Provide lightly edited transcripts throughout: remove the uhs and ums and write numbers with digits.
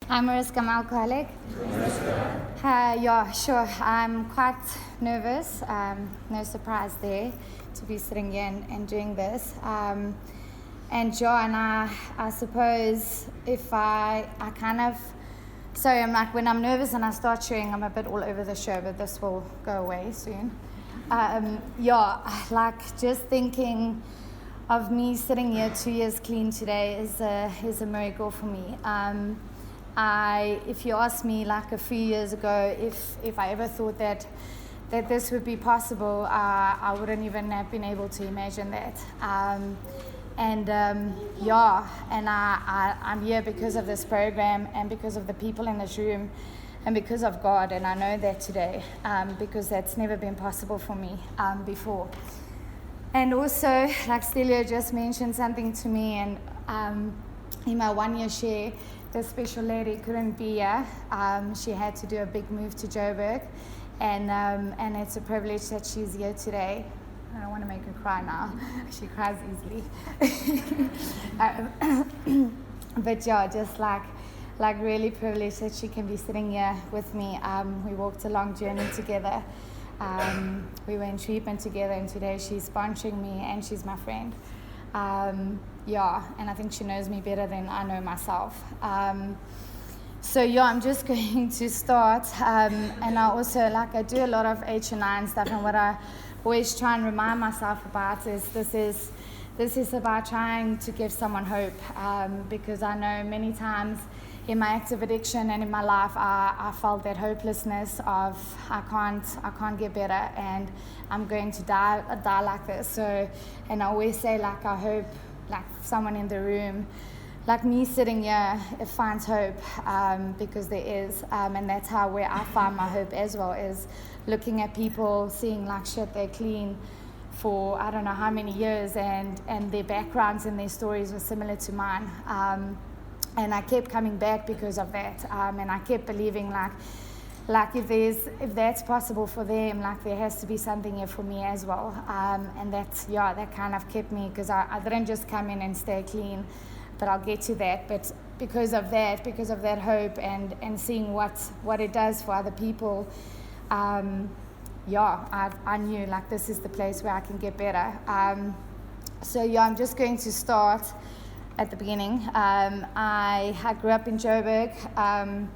I'm Mariska, I'm alcoholic. Yeah, sure. I'm quite nervous. No surprise there to be sitting here and doing this. And I suppose if I kind of, sorry, I'm like, when I'm nervous and I start sharing, I'm a bit all over the show, but this will go away soon. Like just thinking of me sitting here 2 years clean today is a miracle for me. If you asked me like a few years ago if I ever thought that this would be possible, I wouldn't even have been able to imagine that. I'm here because of this program and because of the people in this room and because of God, and I know that today because that's never been possible for me before. And also, like Stelio just mentioned something to me, and in my 1 year share, the special lady couldn't be here. She had to do a big move to Joburg, and it's a privilege that she's here today. I don't want to make her cry now. She cries easily. But yeah, just like really privileged that she can be sitting here with me. We walked a long journey together. We were in treatment together, and today she's sponsoring me and she's my friend. And I think she knows me better than I know myself. I'm just going to start. And I also, I do a lot of H&I and stuff, and what I always try and remind myself about is this is about trying to give someone hope, because I know many times in my active addiction and in my life, I felt that hopelessness of I can't get better and I'm going to die like this. So, and I always say I hope someone in the room, like me sitting here, it finds hope, because there is, and that's where I find my hope as well, is looking at people, seeing shit, they're clean for I don't know how many years, and their backgrounds and their stories were similar to mine. And I kept coming back because of that, and I kept believing if that's possible for them, there has to be something here for me as well. And that kind of kept me, because I didn't just come in and stay clean, but I'll get to that. But because of that hope and seeing what it does for other people, I knew this is the place where I can get better. I'm just going to start at the beginning. I grew up in Joburg, and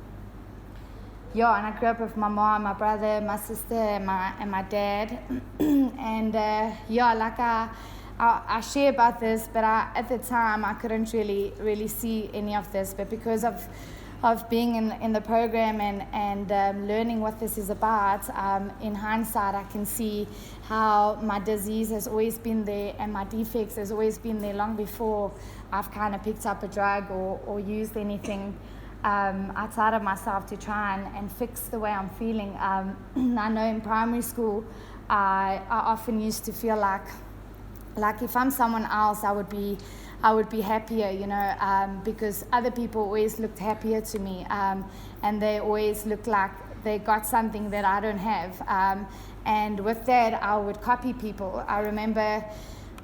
I grew up with my mom, my brother, my sister, and my dad. And I share about this, but at the time I couldn't really see any of this. But because of being in the program and learning what this is about, in hindsight I can see how my disease has always been there and my defects has always been there long before I've kind of picked up a drug or used anything outside of myself to try and fix the way I'm feeling. I know in primary school I often used to feel like if I'm someone else I would be happier, because other people always looked happier to me, and they always looked like they got something that I don't have. And with that, I would copy people. I remember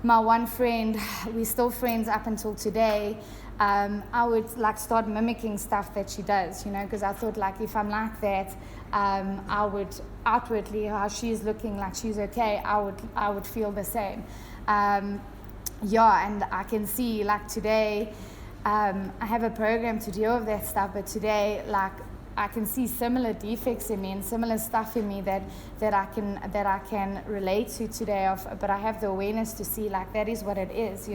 my one friend, we're still friends up until today. I would start mimicking stuff that she does, because I thought if I'm like that, I would outwardly, how she's looking like she's okay, I would feel the same. And I can see today, I have a program to deal with that stuff, but today I can see similar defects in me and similar stuff in me that I can relate to today, but I have the awareness to see that is what it is,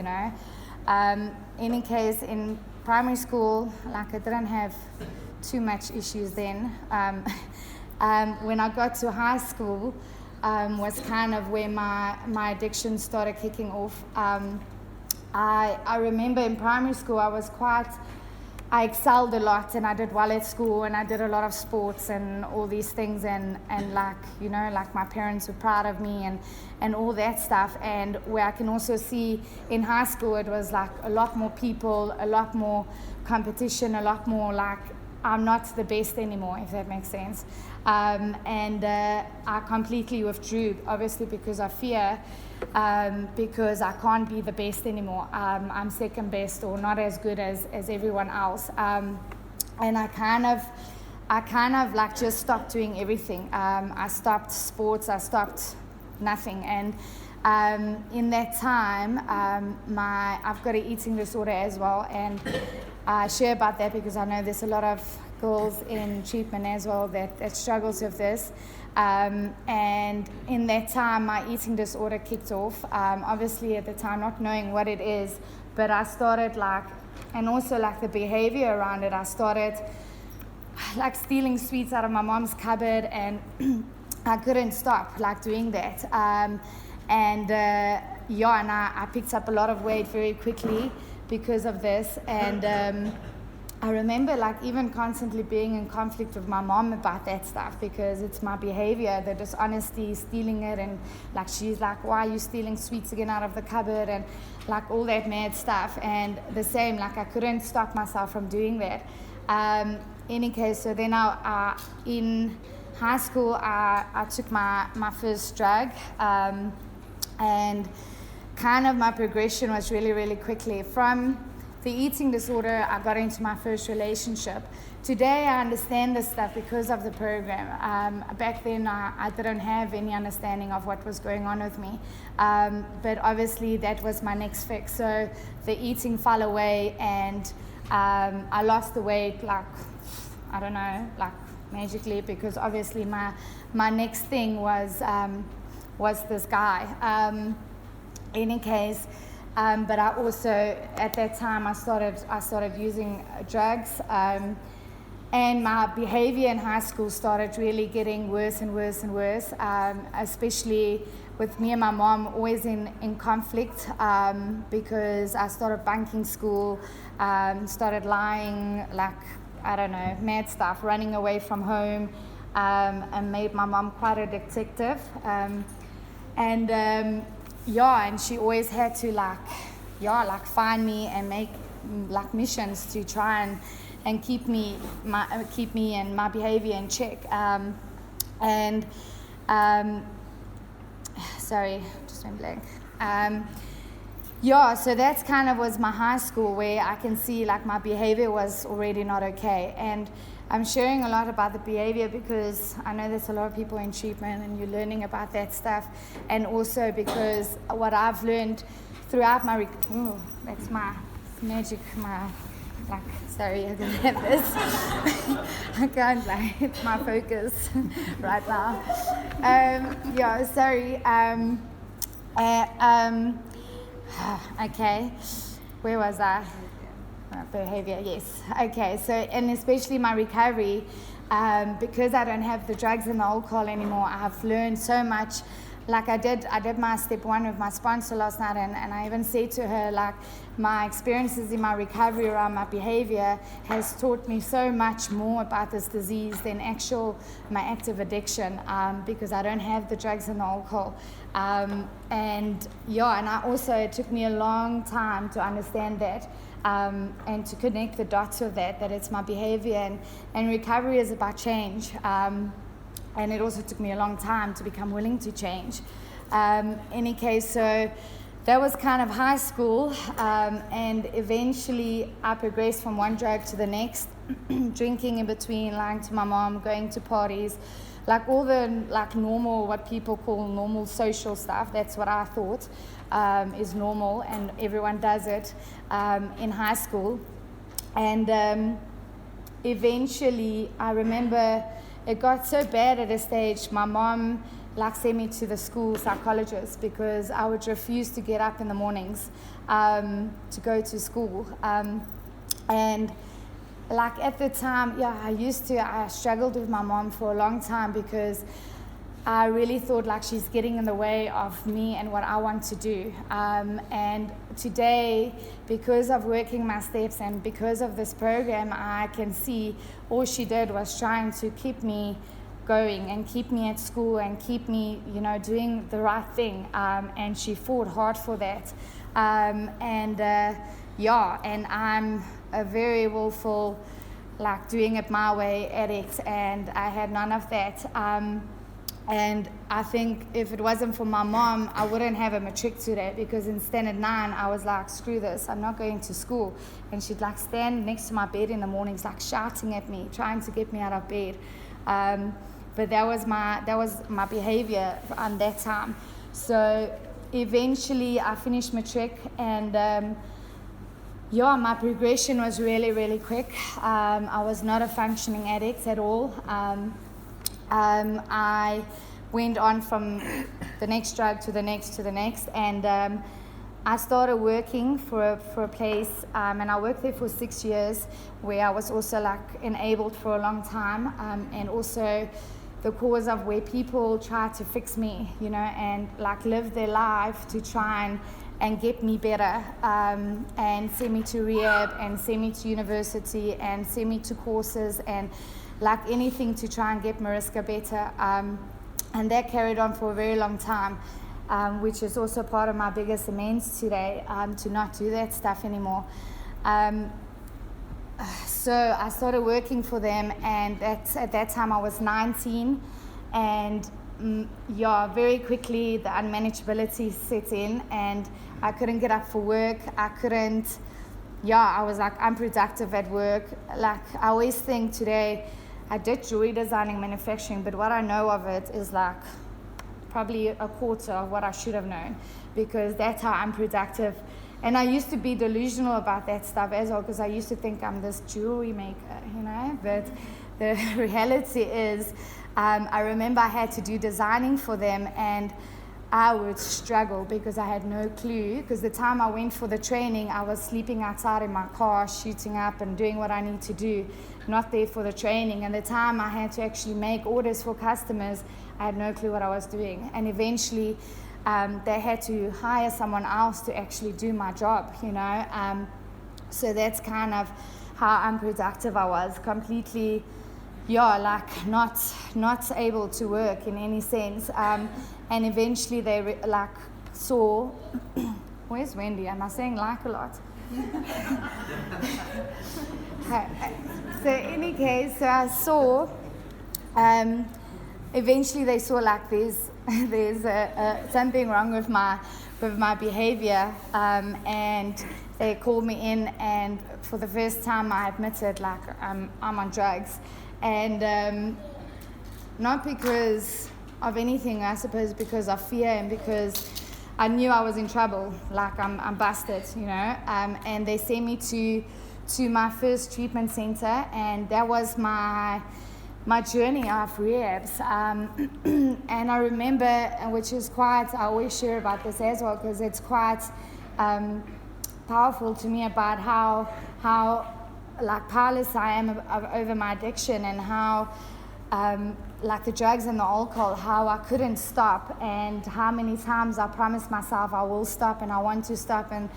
Any case, in primary school, I didn't have too much issues then. When I got to high school, was kind of where my addiction started kicking off. I remember in primary school I excelled a lot, and I did well at school, and I did a lot of sports and all these things, and my parents were proud of me and all that stuff. And where I can also see in high school, it was a lot more people, a lot more competition, a lot more I'm not the best anymore, if that makes sense. I completely withdrew, obviously because of fear, because I can't be the best anymore. I'm second best or not as good as everyone else. and I kind of like just stopped doing everything. I stopped sports, I stopped nothing, and in that time, I've got an eating disorder as well, and I share about that because I know there's a lot of girls in treatment as well that struggles with this. And in that time, my eating disorder kicked off. Obviously, at the time, not knowing what it is, but I started and also the behavior around it. I started stealing sweets out of my mom's cupboard, and I couldn't stop doing that. And I picked up a lot of weight very quickly because of this. And I remember even constantly being in conflict with my mom about that stuff, because it's my behavior, the dishonesty, stealing it, and she's like, why are you stealing sweets again out of the cupboard, and all that mad stuff. And the same, I couldn't stop myself from doing that. Any case, so then in high school, I took my first drug, and kind of my progression was really, really quickly. From the eating disorder, I got into my first relationship. Today, I understand this stuff because of the program. Back then, I didn't have any understanding of what was going on with me. But obviously, that was my next fix. So the eating fell away, and I lost the weight, I don't know, magically, because obviously my next thing was this guy. Any case, but I also, at that time, I started using drugs, and my behavior in high school started really getting worse and worse and worse, especially with me and my mom always in conflict, because I started bunking school, started lying, I don't know, mad stuff, running away from home, and made my mom quite a detective. And she always had to find me and make missions to try and keep me and my behavior in check. Sorry, just went blank. So that's kind of was my high school, where I can see my behavior was already not okay. And I'm sharing a lot about the behavior because I know there's a lot of people in treatment and you're learning about that stuff. And also because what I've learned throughout my, that's my magic, sorry, I didn't have this. I can't, it's my focus right now. Sorry. Okay, where was I? Behavior, yes. Okay, so, and especially my recovery, because I don't have the drugs and the alcohol anymore, I have learned so much. I did my step 1 with my sponsor last night, and I even said to her, my experiences in my recovery around my behavior has taught me so much more about this disease than my active addiction, because I don't have the drugs and the alcohol. And I also, it took me a long time to understand that, and to connect the dots with that it's my behavior, and recovery is about change. And it also took me a long time to become willing to change. Any case, so that was kind of high school, and eventually I progressed from one drug to the next, drinking in between, lying to my mom, going to parties, all the normal, what people call normal social stuff. That's what I thought is normal, and everyone does it in high school. And eventually, I remember it got so bad at a stage, my mom sent me to the school psychologist because I would refuse to get up in the mornings to go to school. And at the time, I struggled with my mom for a long time because I really thought she's getting in the way of me and what I want to do. And today, because of working my steps and because of this program, I can see all she did was trying to keep me going and keep me at school and keep me, doing the right thing. And she fought hard for that. And I'm a very willful, doing it my way addict, and I had none of that. And I think if it wasn't for my mom, I wouldn't have a matric today, because in standard 9, I was like, screw this, I'm not going to school. And she'd like stand next to my bed in the mornings, like shouting at me, trying to get me out of bed. But that was my behavior on that time. So eventually I finished matric, and my progression was really, really quick. I was not a functioning addict at all. I went on from the next drug to the next to the next, and I started working for a place, and I worked there for 6 years, where I was also like enabled for a long time, and also the cause of where people try to fix me, and like live their life to try and get me better, and send me to rehab, and send me to university, and send me to courses, and like anything to try and get Mariska better. And that carried on for a very long time, which is also part of my biggest amends today, to not do that stuff anymore. So I started working for them, and at that time I was 19, and very quickly the unmanageability set in, and I couldn't get up for work. I was like unproductive at work. Like I always think today, I did jewelry designing, manufacturing, but what I know of it is like probably a quarter of what I should have known, because that's how unproductive. And I used to be delusional about that stuff as well, because I used to think I'm this jewelry maker, but the reality is, I remember I had to do designing for them, and I would struggle because I had no clue, because the time I went for the training, I was sleeping outside in my car, shooting up and doing what I need to do, not there for the training. And the time I had to actually make orders for customers, I had no clue what I was doing. And eventually, they had to hire someone else to actually do my job, So that's kind of how unproductive I was, completely, not able to work in any sense. And eventually they saw, where's Wendy? Am I saying like a lot? So in any case, so I saw, eventually they saw like there's something wrong with my behavior, and they called me in, and for the first time I admitted like I'm on drugs, and not because of anything, I suppose because of fear, and because I knew I was in trouble, like I'm busted, and they sent me to my first treatment center, and that was my journey of rehabs. And I remember, which is quite, I always share about this as well, because it's quite powerful to me about how like powerless I am over my addiction, and how like the drugs and the alcohol, how I couldn't stop, and how many times I promised myself I will stop, and I want to stop, and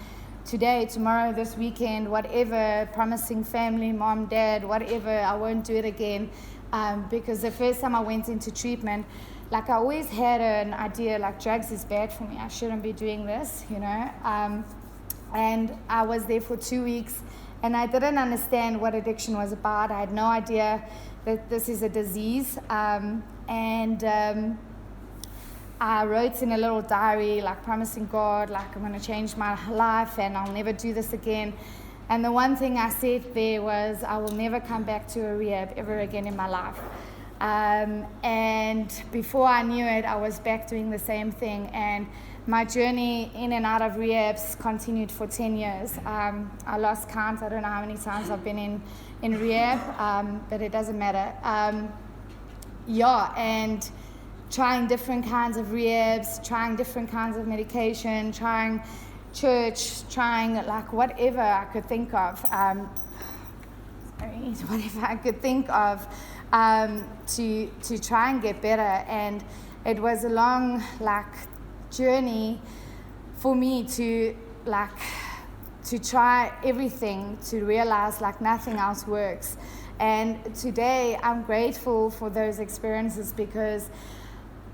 today, tomorrow, this weekend, whatever, promising family, mom, dad, whatever, I won't do it again. Because the first time I went into treatment, like I always had an idea like drugs is bad for me, I shouldn't be doing this, and I was there for 2 weeks, and I didn't understand what addiction was about. I had no idea that this is a disease, and I wrote in a little diary, like promising God, like I'm going to change my life and I'll never do this again. And the one thing I said there was, I will never come back to a rehab ever again in my life. And before I knew it, I was back doing the same thing. And my journey in and out of rehabs continued for 10 years. I lost count. I don't know how many times I've been in rehab, but it doesn't matter. And trying different kinds of rehabs, trying different kinds of medication, trying church, trying like whatever I could think of, whatever I could think of to try and get better. And it was a long journey for me to try everything, to realize nothing else works. And today I'm grateful for those experiences, because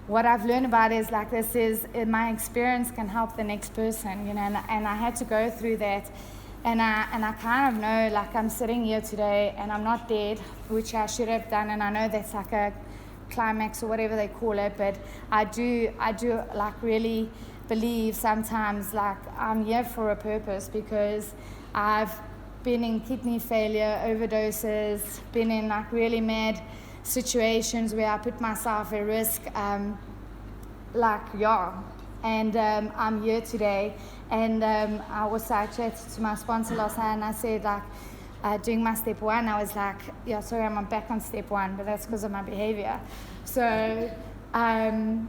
what I've learned about is my experience can help the next person, and I had to go through that, and I kind of know I'm sitting here today and I'm not dead, which I should have done, and I know that's a climax or whatever they call it, but I do like really believe sometimes like I'm here for a purpose, because I've been in kidney failure, overdoses, been in like really mad situations where I put myself at risk, and I'm here today. And I was I chatted to my sponsor last night, and I said like, doing my step one, I was like, yeah, sorry, I'm back on step one, but that's because of my behavior. So, and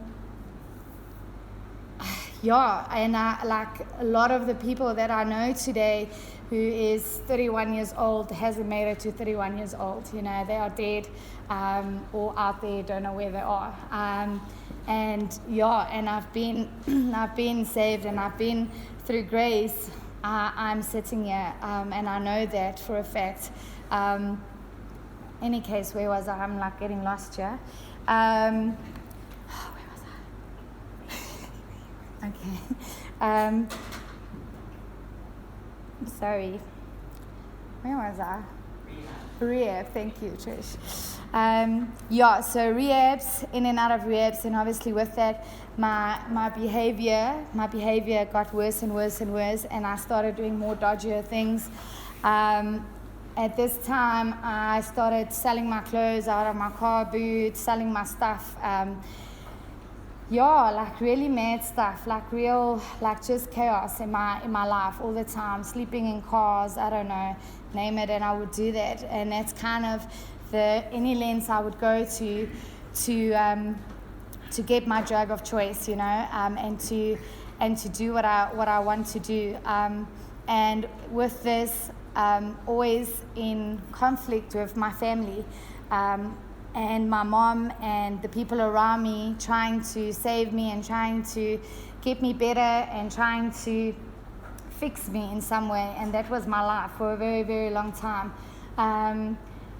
like a lot of the people that I know today who is 31 years old hasn't made it to 31 years old. They are dead or out there, don't know where they are. And I've been I've been saved, and I've been through grace. I'm sitting here, and I know that for a fact. Any case, where was I? I'm like getting lost here. Where was I? Okay. Sorry. Where was I? Rehab. Thank you, Trish. So rehabs, in and out of rehabs, and obviously with that, my behavior got worse and worse and worse, and I started doing more dodgier things. At this time, I started selling my clothes out of my car boot, selling my stuff. Like really mad stuff, like real, like just chaos in my life all the time, sleeping in cars, I don't know, name it, and I would do that. And that's kind of any lengths I would go to get my drug of choice, and to do what I want to do. And with this, always in conflict with my family. And my mom and the people around me trying to save me and trying to get me better and trying to fix me in some way. And that was my life for a very, very long time.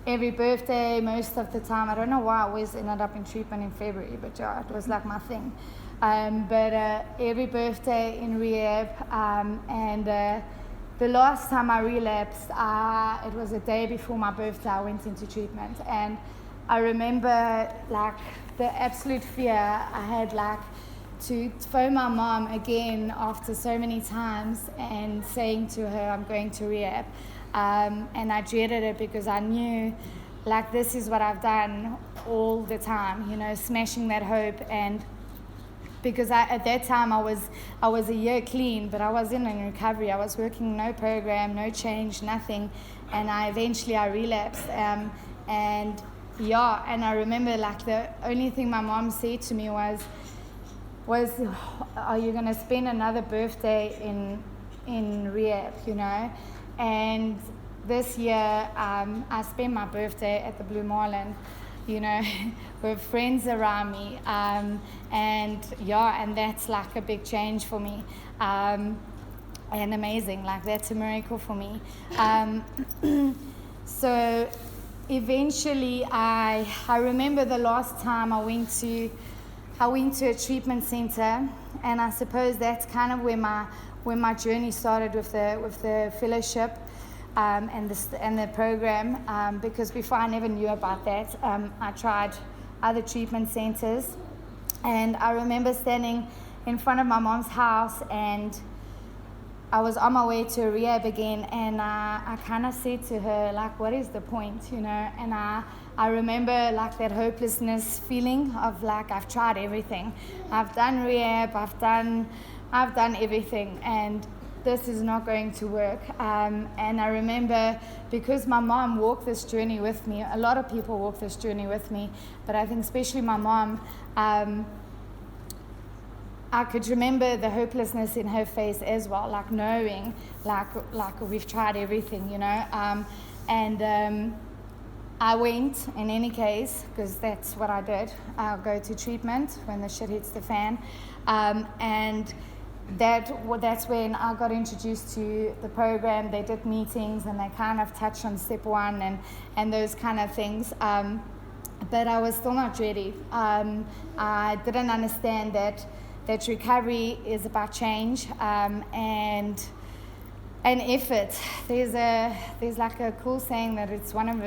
Every birthday, most of the time, I don't know why I always ended up in treatment in February, but yeah, it was like my thing. But every birthday in rehab, and the last time I relapsed, it was a day before my birthday. I went into treatment, and I remember like the absolute fear I had, like to phone my mom again after so many times and saying to her I'm going to rehab, and I dreaded it because I knew like this is what I've done all the time, smashing that hope. And because at that time I was a year clean, but I wasn't in recovery. I was working no program, no change, nothing, and eventually I relapsed. And I remember like the only thing my mom said to me was, are you gonna spend another birthday in rehab, And this year I spent my birthday at the Blue Marlin, with friends around me, and that's like a big change for me, and amazing, like that's a miracle for me. So eventually I remember the last time I went to a treatment center, and I suppose that's kind of where my journey started with the fellowship, and the program, because before I never knew about that. I tried other treatment centers, and I remember standing in front of my mom's house, and I was on my way to a rehab again, and I kind of said to her, like, what is the point, And I remember like that hopelessness feeling of like, I've tried everything. I've done rehab, I've done everything, and this is not going to work. And I remember, because my mom walked this journey with me, a lot of people walk this journey with me, but I think especially my mom, I could remember the hopelessness in her face as well, like knowing, like we've tried everything, and I went in any case, because that's what I did. I'll go to treatment when the shit hits the fan, and that's when I got introduced to the program. They did meetings, and they kind of touched on step one and those kind of things. But I was still not ready. I didn't understand that recovery is about change, and effort. There's like a cool saying that it's one of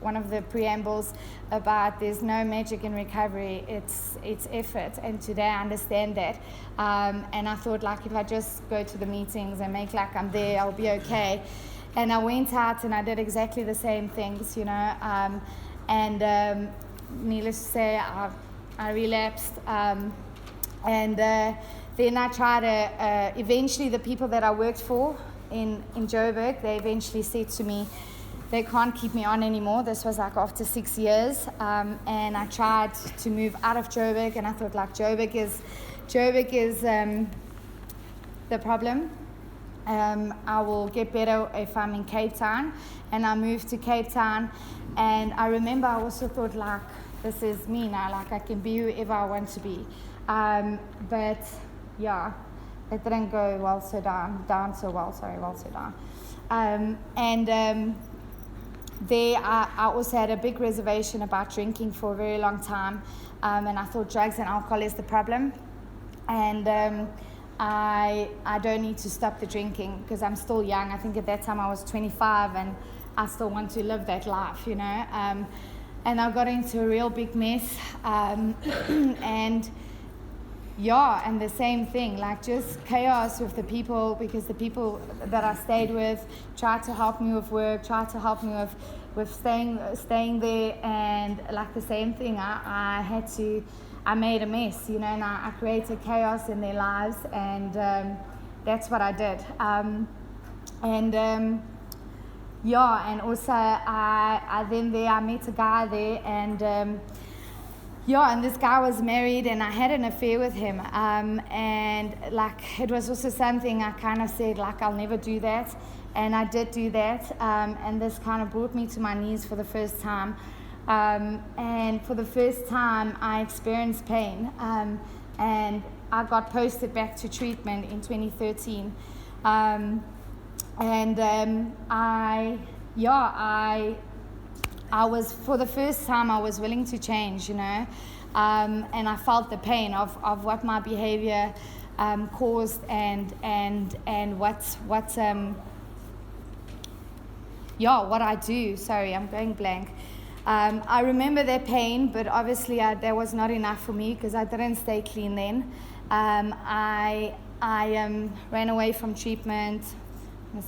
the preambles about there's no magic in recovery, it's effort, and today I understand that. And I thought, like, if I just go to the meetings and make like I'm there, I'll be okay. And I went out and I did exactly the same things, you know, and needless to say, I relapsed, and then I tried to, eventually the people that I worked for in Joburg, they eventually said to me, they can't keep me on anymore. This was like after 6 years, and I tried to move out of Joburg, and I thought, like, Joburg is the problem. I will get better if I'm in Cape Town, and I moved to Cape Town. And I remember I also thought, like, this is me now, like I can be whoever I want to be. But yeah, it didn't go well so down so down. There I also had a big reservation about drinking for a very long time, and I thought drugs and alcohol is the problem, and I don't need to stop the drinking because I'm still young. I think at that time I was 25 and I still want to live that life, you know. And I got into a real big mess, and yeah, and the same thing, like just chaos with the people, because the people that I stayed with tried to help me with work, tried to help me with staying there, and like the same thing, I made a mess, you know, and I created chaos in their lives, and that's what I did. Yeah, and also I met a guy there, and yeah, and this guy was married, and I had an affair with him, and like it was also something I kind of said, like, I'll never do that, and I did do that, and this kind of brought me to my knees for the first time, and for the first time I experienced pain, and I got posted back to treatment in 2013, I was, for the first time, I was willing to change, you know, and I felt the pain of what my behavior caused, and what I do. Sorry, I'm going blank. I remember that pain, but obviously that was not enough for me because I didn't stay clean then. I ran away from treatment.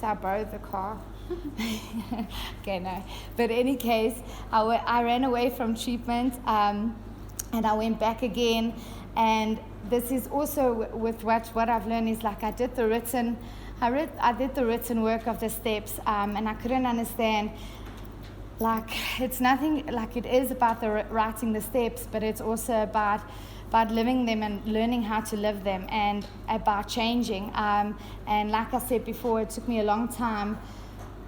I borrowed the car. Okay, no. But in any case, I ran away from treatment, and I went back again. And this is also with what I've learned is, like, I did the written work of the steps, and I couldn't understand. Like, it's nothing, like, it is about writing the steps, but it's also about living them and learning how to live them, and about changing. And like I said before, it took me a long time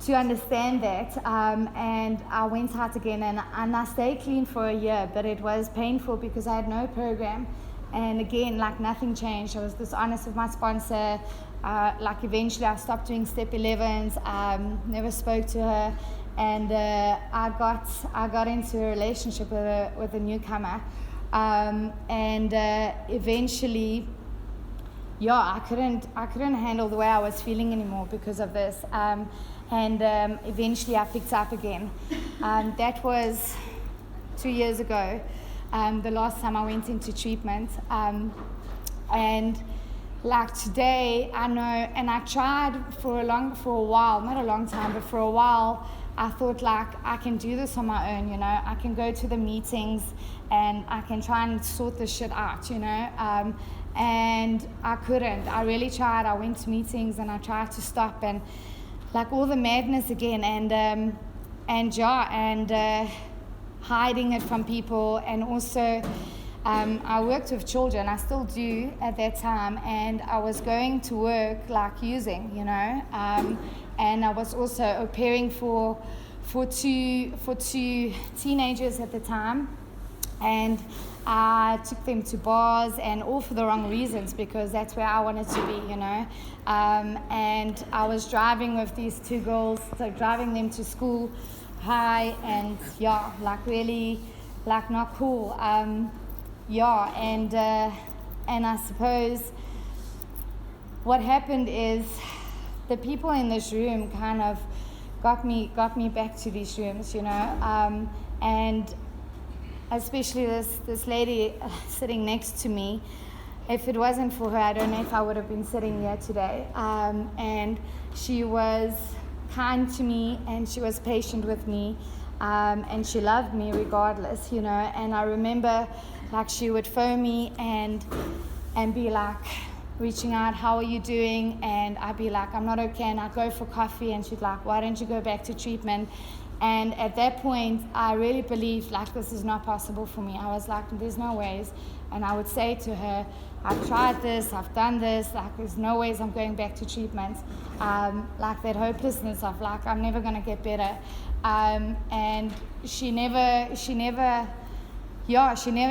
to understand that, and I went out again, and I stayed clean for a year, but it was painful because I had no program, and again, like, nothing changed. I was dishonest with my sponsor. Like, eventually I stopped doing step 11s, never spoke to her, and I got into a relationship with a newcomer, and eventually, yeah, I couldn't handle the way I was feeling anymore because of this, and eventually I picked up again. That was 2 years ago, the last time I went into treatment, and like today, I know, and I tried for a while, not a long time, but for a while, I thought, like, I can do this on my own, you know, I can go to the meetings and I can try and sort this shit out, you know, and I couldn't. I really tried. I went to meetings and I tried to stop, and like all the madness again, and hiding it from people, and also I worked with children. I still do at that time, and I was going to work like using, you know, and I was also au pairing for two teenagers at the time, and I took them to bars, and all for the wrong reasons, because that's where I wanted to be, you know. And I was driving with these two girls, so driving them to school high, and yeah, like really, like not cool. Yeah, and I suppose what happened is the people in this room kind of got me back to these rooms, and especially this lady sitting next to me. If it wasn't for her, I don't know if I would have been sitting here today. And she was kind to me, and she was patient with me, and she loved me regardless, And I remember, like, she would phone me and be like, reaching out, how are you doing? And I'd be like, I'm not okay, and I'd go for coffee, and she'd like, why don't you go back to treatment? And at that point, I really believed, like, this is not possible for me. I was like, there's no ways. And I would say to her, I've tried this, I've done this, like, there's no ways I'm going back to treatment. Like that hopelessness of, like, I'm never going to get better. And she never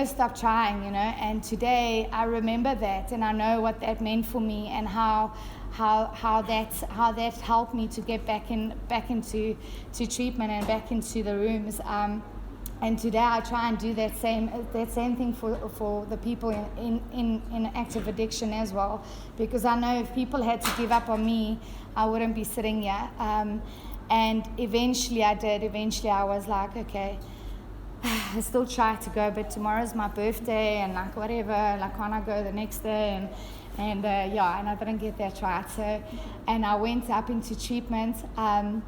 stopped trying, And today I remember that, and I know what that meant for me, and how that helped me to get back into treatment and back into the rooms. And today I try and do that same thing for the people in active addiction as well, because I know if people had to give up on me, I wouldn't be sitting here. And eventually I did. Eventually I was like, okay, I still try to go, but tomorrow's my birthday, and like whatever, like, can't I go the next day? And I didn't get that right. So, and I went up into treatment, and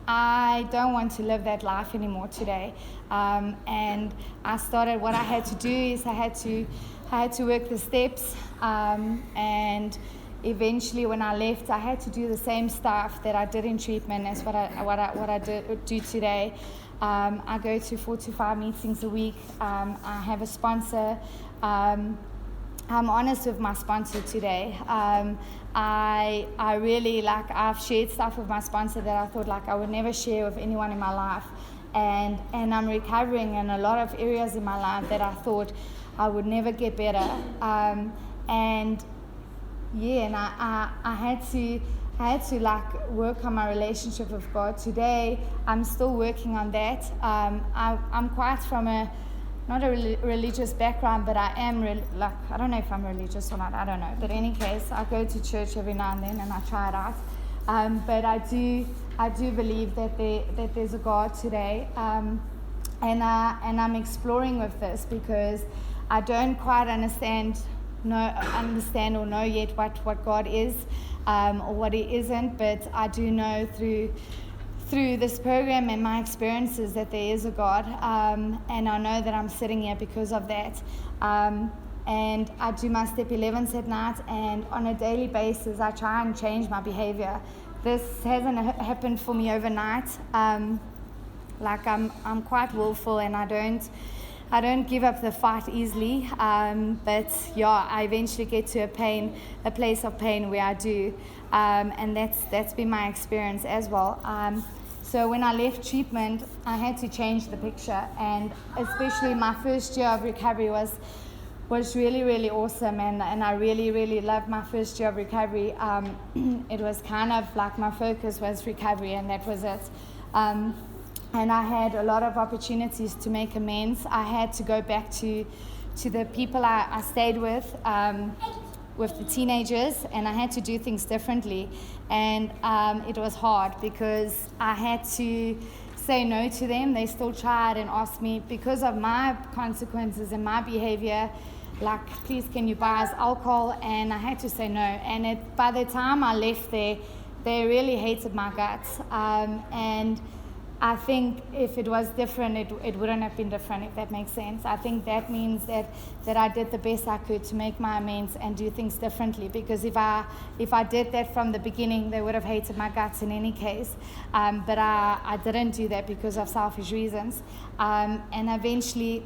I don't want to live that life anymore today. And I started, what I had to do is I had to work the steps, and eventually when I left, I had to do the same stuff that I did in treatment as what I do today. I go to 4 to 5 meetings a week. I have a sponsor. I'm honest with my sponsor today. I really, like, I've shared stuff with my sponsor that I thought, like, I would never share with anyone in my life. And I'm recovering in a lot of areas in my life that I thought I would never get better. And I had to like work on my relationship with God. Today, I'm still working on that. I'm quite from not a religious background, but I am I don't know if I'm religious or not. I don't know. But in any case, I go to church every now and then, and I try it out. But I do believe that there's a God today, and I'm exploring with this because I don't quite understand or know yet what God is, or what He isn't. But I do know through this program and my experiences that there is a God, and I know that I'm sitting here because of that. And I do my step 11s at night, and on a daily basis I try and change my behavior. This hasn't happened for me overnight. Like I'm quite willful, and I don't give up the fight easily. But yeah, I eventually get to a place of pain where I do, and that's been my experience as well. So when I left treatment, I had to change the picture, and especially my first year of recovery was really, really awesome, and I really, really loved my first year of recovery. It was kind of like my focus was recovery, and that was it. And I had a lot of opportunities to make amends. I had to go back to the people I stayed with the teenagers, and I had to do things differently. And it was hard because I had to say no to them. They still tried and asked me because of my consequences and my behavior, like, please, can you buy us alcohol? And I had to say no. And by the time I left there, they really hated my guts. And I think if it was different, it wouldn't have been different, if that makes sense. I think that means that I did the best I could to make my amends and do things differently. Because if I did that from the beginning, they would have hated my guts in any case. But I didn't do that because of selfish reasons. And eventually,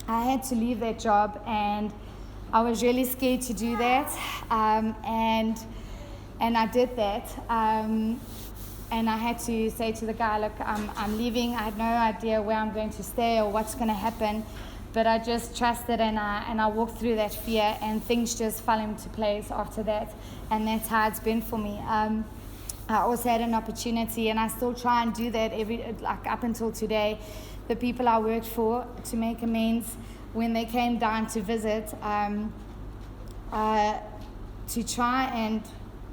I had to leave that job, and I was really scared to do that. And I did that. And I had to say to the guy, look, I'm leaving. I had no idea where I'm going to stay or what's going to happen. But I just trusted, and I walked through that fear, and things just fell into place after that. And that's how it's been for me. I also had an opportunity, and I still try and do that up until today. The people I worked for to make amends, when they came down to visit, to try and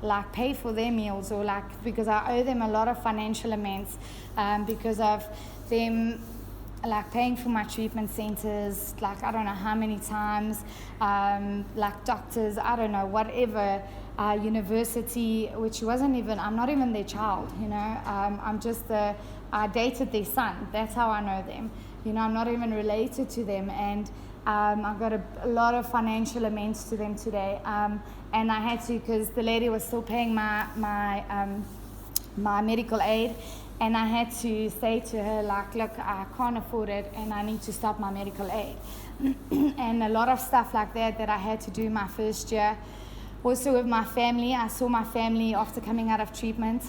like pay for their meals, or like because I owe them a lot of financial amounts because of them like paying for my treatment centers, like I don't know how many times, like doctors, I don't know, whatever, university, which wasn't even, I'm not even their child, you know, I dated their son, that's how I know them, you know, I'm not even related to them, and I got a lot of financial amounts to them today, and I had to, because the lady was still paying my medical aid, and I had to say to her, like, look, I can't afford it, and I need to stop my medical aid. And a lot of stuff like that I had to do my first year. Also with my family, I saw my family after coming out of treatment,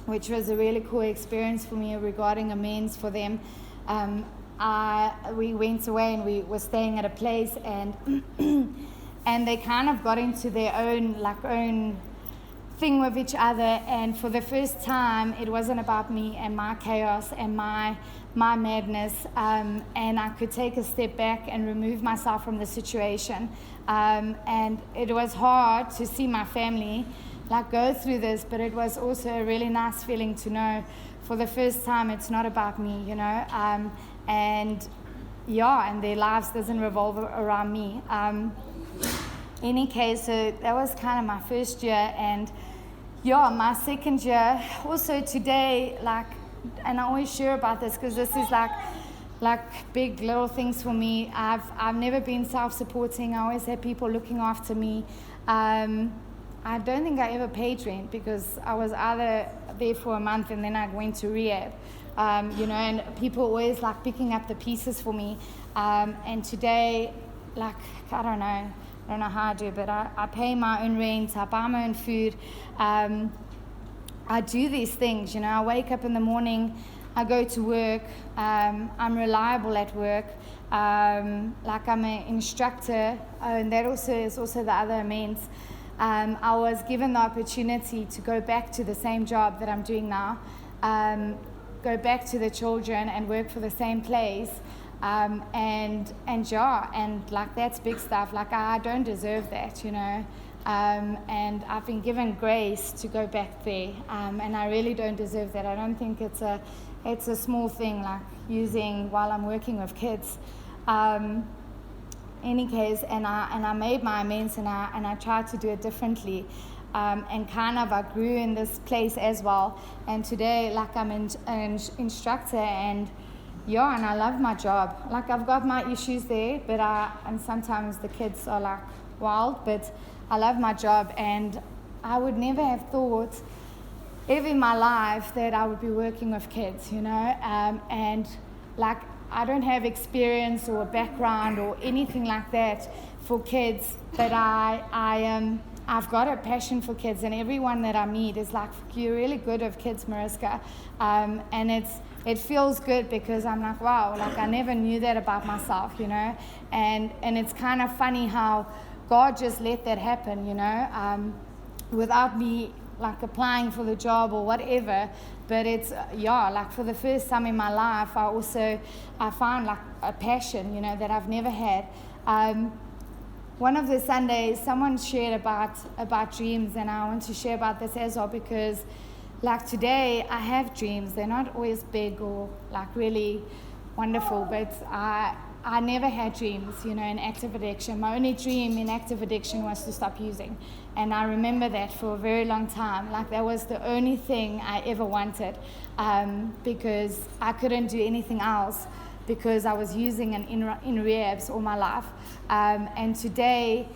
which was a really cool experience for me regarding amends for them. We went away and we were staying at a place, and and they kind of got into their own thing with each other, and for the first time it wasn't about me and my chaos and my madness, and I could take a step back and remove myself from the situation, and it was hard to see my family like go through this, but it was also a really nice feeling to know for the first time it's not about me, you know, and their lives doesn't revolve around me. Any case, so that was kind of my first year, and my second year, also today, like, and I always share about this because this is like big little things for me. I've never been self-supporting. I always had people looking after me. I don't think I ever paid rent because I was either there for a month and then I went to rehab, you know, and people always like picking up the pieces for me, and today, like, I don't know how I do, but I pay my own rent, I buy my own food, I do these things, you know, I wake up in the morning, I go to work, I'm reliable at work, like I'm an instructor, and that also is also the other amends. I was given the opportunity to go back to the same job that I'm doing now, go back to the children and work for the same place. And like that's big stuff. Like I don't deserve that, you know. And I've been given grace to go back there, and I really don't deserve that. I don't think it's a small thing, like using while I'm working with kids. Any case, and I made my amends, and I tried to do it differently. And kind of I grew in this place as well. And today, like I'm an instructor, and I love my job. Like I've got my issues there, but and sometimes the kids are like wild, but I love my job, and I would never have thought ever in my life that I would be working with kids, you know, and like I don't have experience or background or anything like that for kids, but I've got a passion for kids, and everyone that I meet is like, you're really good with kids, Mariska, and it feels good because I'm like, wow, like I never knew that about myself, you know, and it's kind of funny how God just let that happen, you know, without me like applying for the job or whatever. But it's like for the first time in my life, I found like a passion, you know, that I've never had. One of the Sundays, someone shared about dreams, and I want to share about this as well because, like today, I have dreams. They're not always big or like really wonderful, but I never had dreams, you know, in active addiction. My only dream in active addiction was to stop using, and I remember that for a very long time. Like that was the only thing I ever wanted, because I couldn't do anything else, because I was using and in rehabs all my life. And today,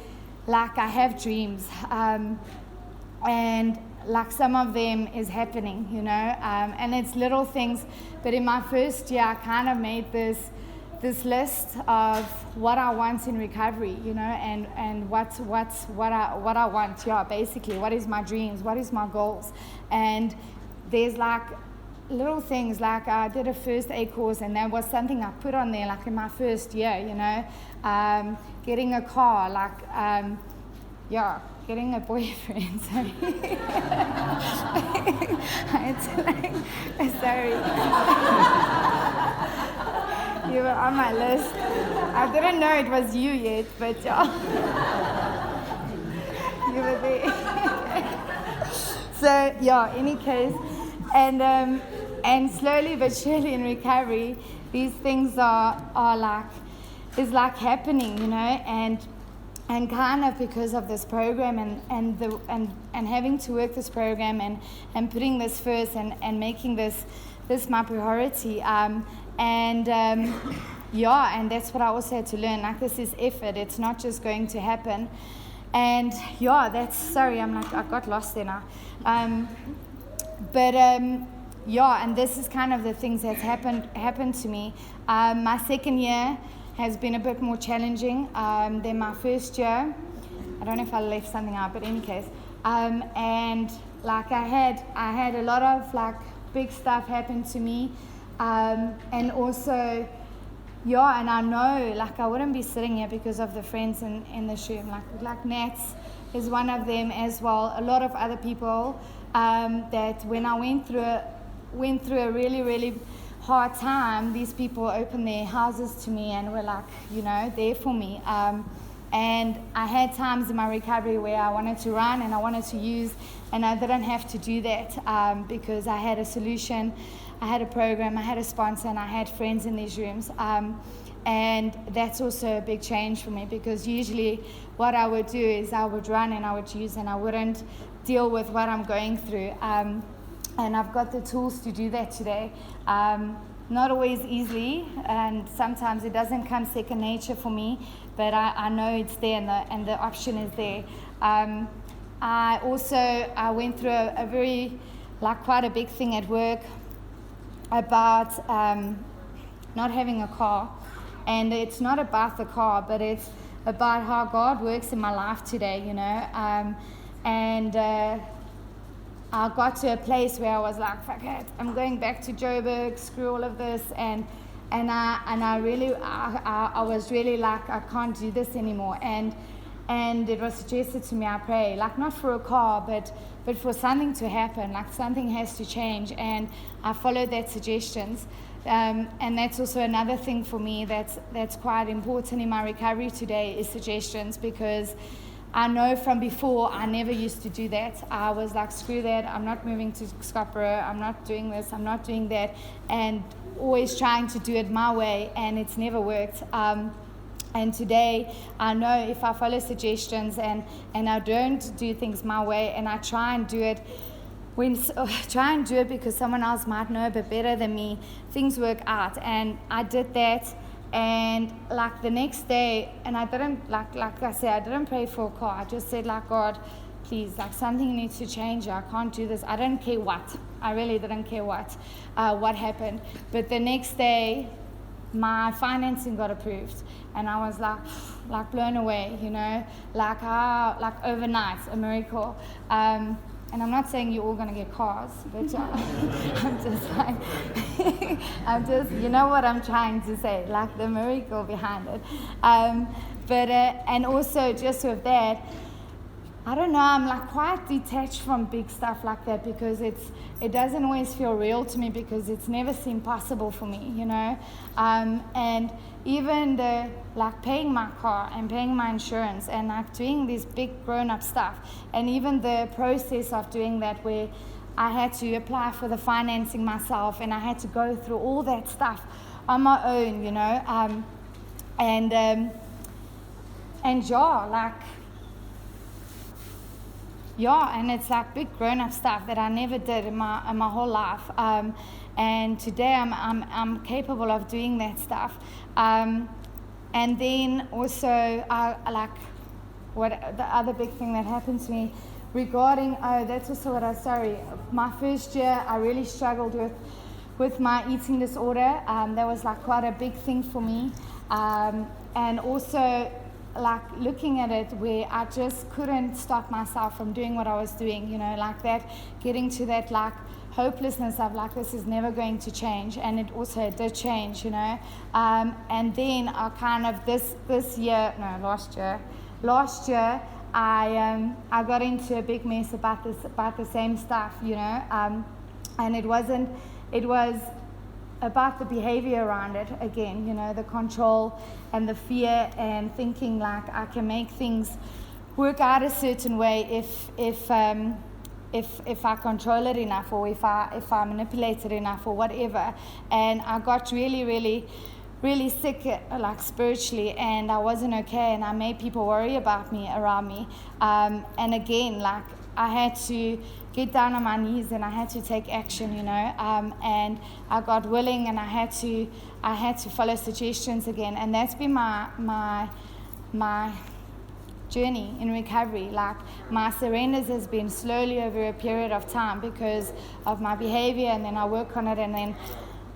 like I have dreams, and like some of them is happening, you know, and it's little things. But in my first year, I kind of made this list of what I want in recovery, you know, and what I want. Yeah, basically, what is my dreams? What is my goals? And there's like little things, like I did a first aid course, and that was something I put on there like in my first year, you know, getting a car, like getting a boyfriend. Sorry. Sorry. You were on my list. I didn't know it was you yet, but you were there. So yeah, any case, and slowly but surely in recovery, these things are like happening, and kind of because of this program and having to work this program and putting this first and making this my priority, and that's what I also had to learn. Like, this is effort. It's not just going to happen. And I got lost there now. And this is kind of the things that's happened to me. My second year has been a bit more challenging than my first year. I don't know if I left something out, but in any case, and like I had a lot of like big stuff happen to me, and also. Yeah, and I know, like, I wouldn't be sitting here because of the friends in this room. Like Nats is one of them as well. A lot of other people that when I went through a really, really hard time, these people opened their houses to me and were like, there for me. And I had times in my recovery where I wanted to run and I wanted to use, and I didn't have to do that because I had a solution. I had a program, I had a sponsor, and I had friends in these rooms. And that's also a big change for me, because usually what I would do is I would run and I would use, and I wouldn't deal with what I'm going through. And I've got the tools to do that today. Not always easily, and sometimes it doesn't come second nature for me, but I know it's there, and the option is there. I went through a very, quite a big thing at work about not having a car, and it's not about the car, but it's about how God works in my life today, and I got to a place where I was like, fuck it, I'm going back to Joburg, screw all of this, and I was really like, I can't do this anymore, and it was suggested to me, I pray, not for a car, but for something to happen, something has to change, and I followed that suggestions, and that's also another thing for me that's quite important in my recovery today, is suggestions, because I know from before I never used to do that. I was like, screw that, I'm not moving to Scottsboro, I'm not doing this, I'm not doing that, and always trying to do it my way, and it's never worked. And today, I know if I follow suggestions and I don't do things my way, and I try and do it because someone else might know a bit better than me, things work out. And I did that, and the next day, and I didn't, like I said, I didn't pray for a car. I just said, God, please, something needs to change. I can't do this. I don't care what. I really didn't care what happened. But the next day, my financing got approved, and I was blown away, overnight, a miracle. And I'm not saying you're all going to get cars, but I'm just you know what I'm trying to say, the miracle behind it. And also just with that, I don't know, I'm quite detached from big stuff like that, because it doesn't always feel real to me, because it's never seemed possible for me, and even the paying my car and paying my insurance and doing this big grown-up stuff, and even the process of doing that, where I had to apply for the financing myself, and I had to go through all that stuff on my own, and it's big grown-up stuff that I never did in my whole life. And today I'm capable of doing that stuff. And then also, what the other big thing that happened to me regarding, that's also what my first year I really struggled with my eating disorder. That was quite a big thing for me. And also, looking at it where I just couldn't stop myself from doing what I was doing, that, getting to that hopelessness of this is never going to change, and it also did change, and then I kind of last year I got into a big mess about the same stuff, and it was about the behavior around it again, the control and the fear, and thinking I can make things work out a certain way if if I control it enough, or if I manipulate it enough, or whatever. And I got really sick, like spiritually, and I wasn't okay, and I made people worry about me, around me. And again, like, I had to get down on my knees, and I had to take action, and I got willing, and I had to follow suggestions again. And that's been my journey in recovery. Like, my surrenders has been slowly over a period of time because of my behavior, and then I work on it, and then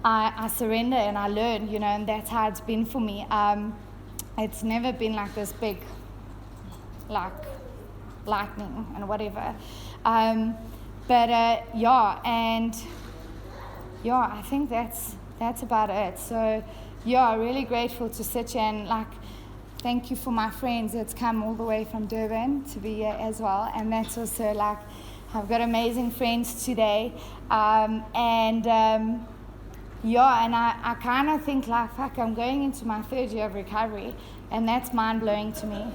I surrender and I learn, and that's how it's been for me. It's never been like this big, like, lightning and whatever. I think that's about it. So, really grateful to sit here, and, like, thank you for my friends that's come all the way from Durban to be here as well. And that's also, like, I've got amazing friends today. And I kind of think, like, fuck, I'm going into my 3rd year of recovery, and that's mind-blowing to me.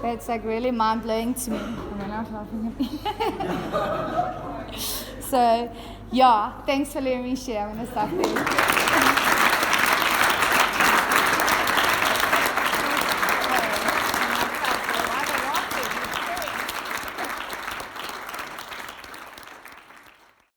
That's, like, really mind-blowing to me. And they're not laughing at me. So, thanks for letting me share. I'm going to stop there.